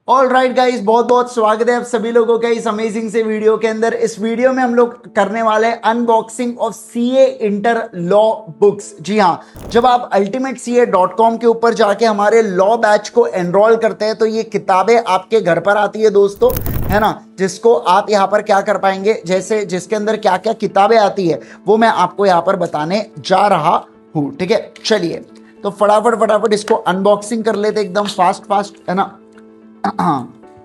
All right guys, बहुत बहुत स्वागत है आप सभी लोगों का इस अमेजिंग से वीडियो के अंदर। इस वीडियो में हम लोग करने वाले हैं unboxing of CA inter law books. जी हाँ, जब आप ultimateca.com के ऊपर जाके हमारे लॉ बैच को एनरोल करते हैं तो ये किताबें आपके घर पर आती है दोस्तों, है ना, जिसको आप यहाँ पर क्या कर पाएंगे, जैसे जिसके अंदर क्या क्या किताबें आती है वो मैं आपको यहाँ पर बताने जा रहा हूँ। ठीक है, चलिए तो फटाफट इसको अनबॉक्सिंग कर लेते एकदम फास्ट, है ना।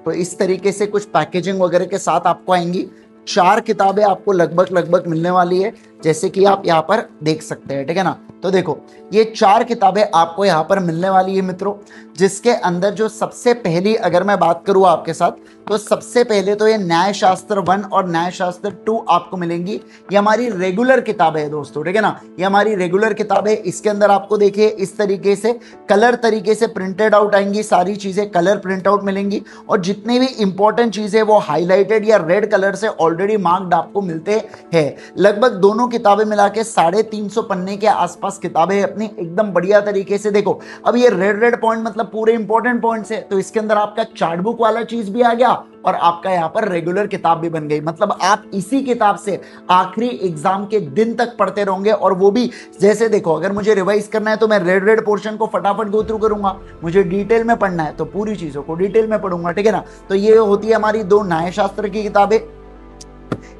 तो इस तरीके से कुछ पैकेजिंग वगैरह के साथ आपको आएंगी। 4 किताबें आपको लगभग मिलने वाली है, जैसे कि आप यहाँ पर देख सकते हैं। ठीक है ना, तो देखो ये 4 किताबें आपको यहाँ पर मिलने वाली है मित्रों, जिसके अंदर जो सबसे पहली अगर मैं बात करूँ आपके साथ, तो सबसे पहले तो ये न्याय शास्त्र 1 और न्याय शास्त्र 2 आपको मिलेंगी। ये हमारी रेगुलर किताबें है दोस्तों, ठीक है ना, ये हमारी रेगुलर किताबें। इसके अंदर आपको देखिए इस तरीके से कलर तरीके से प्रिंटेड आउट आएंगी, सारी चीजें कलर प्रिंट आउट मिलेंगी, और जितनी भी इंपॉर्टेंट चीजें वो हाईलाइटेड या रेड कलर से ऑलरेडी मार्क्ड आपको मिलते हैं। लगभग दोनों किताबें मिला के 350 पन्ने के आसपास किताबें अपनी एकदम बढ़िया तरीके से। देखो अब ये रेड पॉइंट मतलब पूरे इंपॉर्टेंट पॉइंट्स है, तो इसके अंदर आपका चार्ट बुक वाला चीज भी आ गया और आपका यहाँ पर रेगुलर किताब भी बन गई। मतलब आप इसी किताब से आखिरी एग्जाम के दिन तक पढ़ते रहोगे, और वो भी जैसे देखो अगर मुझे रिवाइज करना है तो मैं रेड पोर्शन को फटाफट गो थ्रू करूंगा, मुझे डिटेल में पढ़ना है तो पूरी चीजों को डिटेल में पढ़ूंगा। ठीक है ना, तो ये होती है हमारी 2 न्याय शास्त्र की किताबें।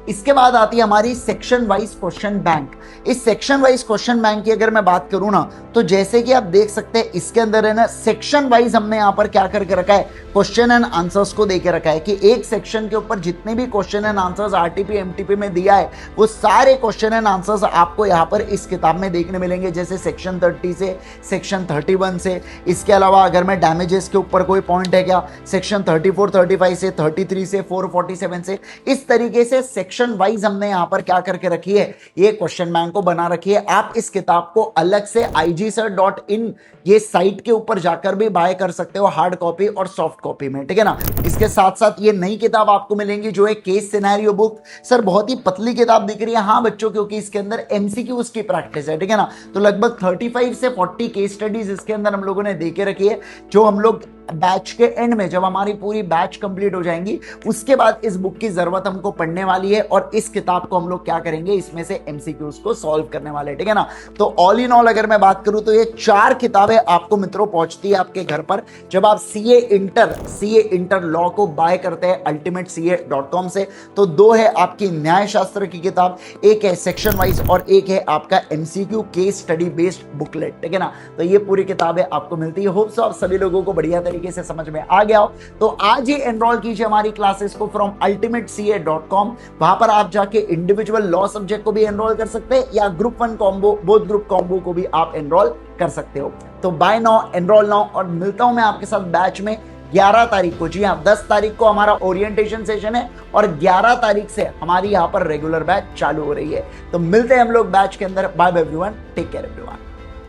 इसके बाद आती है हमारी सेक्शन वाइज क्वेश्चन बैंक। इस सेक्शन वाइज क्वेश्चन बैंक की अगर मैं बात करूं ना, तो जैसे कि आप देख सकते हैं इसके अंदर है ना, सेक्शन वाइज हमने यहां पर क्या करके रखा है, क्वेश्चन एंड आंसर्स को देके रखा है कि एक सेक्शन के ऊपर जितने भी question and answers RTP MTP में दिया है वो सारे क्वेश्चन एंड आंसर्स आपको यहां पर इस किताब में देखने मिलेंगे, जैसे सेक्शन 30 से सेक्शन 31 से। इसके अलावा अगर मैं डैमेजेस के ऊपर कोई पॉइंट है क्या, सेक्शन 34 35 से 33 से 447 से, इस तरीके से सेक्शन वाइज हमने यहां पर क्या करके रखी है, ये क्वेश्चन बैंक को बना रखी है। आप इस किताब को अलग से igsir.in ये साइट के ऊपर जाकर भी बाय कर सकते हो, हार्ड कॉपी और सॉफ्ट कॉपी में। ठीक है ना, इसके साथ साथ ये नई किताब आपको मिलेंगी जो है केस सिनेरियो बुक। सर बहुत ही पतली किताब दिख रही है, हाँ बच्चों, क्योंकि इसके अंदर एमसीक्यूज की प्रैक्टिस है। ठीक है ना, तो लगभग 35 से 40 केस स्टडीज इसके अंदर हम लोगों ने देके रखी है, जो हम लोग बैच के एंड में जब हमारी पूरी बैच कंप्लीट हो जाएंगी उसके बाद इस बुक की जरूरत हमको पढ़ने वाली है, और इस किताब को हम लोग क्या करेंगे, इसमें से एमसीक्यूज को सॉल्व करने वाले। ठीक है ना, तो ऑल इन ऑल अगर मैं बात करूं तो ये 4 किताबें आपको मित्रों पहुंचती है आपके घर पर जब आप सीए इंटर लॉ को बाय करते हैं ultimateca.com से। तो 2 है आपकी न्याय शास्त्र की किताब, एक है सेक्शन वाइज और एक है आपका MCQ case study based booklet. ठीक है ना, तो ये पूरी किताबें आपको मिलती है। होप सो आप सभी लोगों को बढ़िया तरीके से समझ में आ गया हो। तो आज ही एनरोल कीजिए हमारी क्लासेस को फ्रॉम ultimateca.com। वहां पर आप जाके इंडिविजुअल लॉ सब्जेक्ट को भी एनरोल कर सकते हैं, या group 1 combo, both group combo को भी आप एनरोल कर सकते हो। तो बाय नाउ, एनरोल नाउ, और मिलता हूं मैं आपके साथ बैच में 11 तारीख को। जी हाँ, 10 तारीख को हमारा ओरिएंटेशन सेशन है और 11 तारीख से हमारी यहाँ पर रेगुलर बैच चालू हो रही है। तो मिलते हैं हम लोग बैच के अंदर। Bye bye everyone, take care everyone.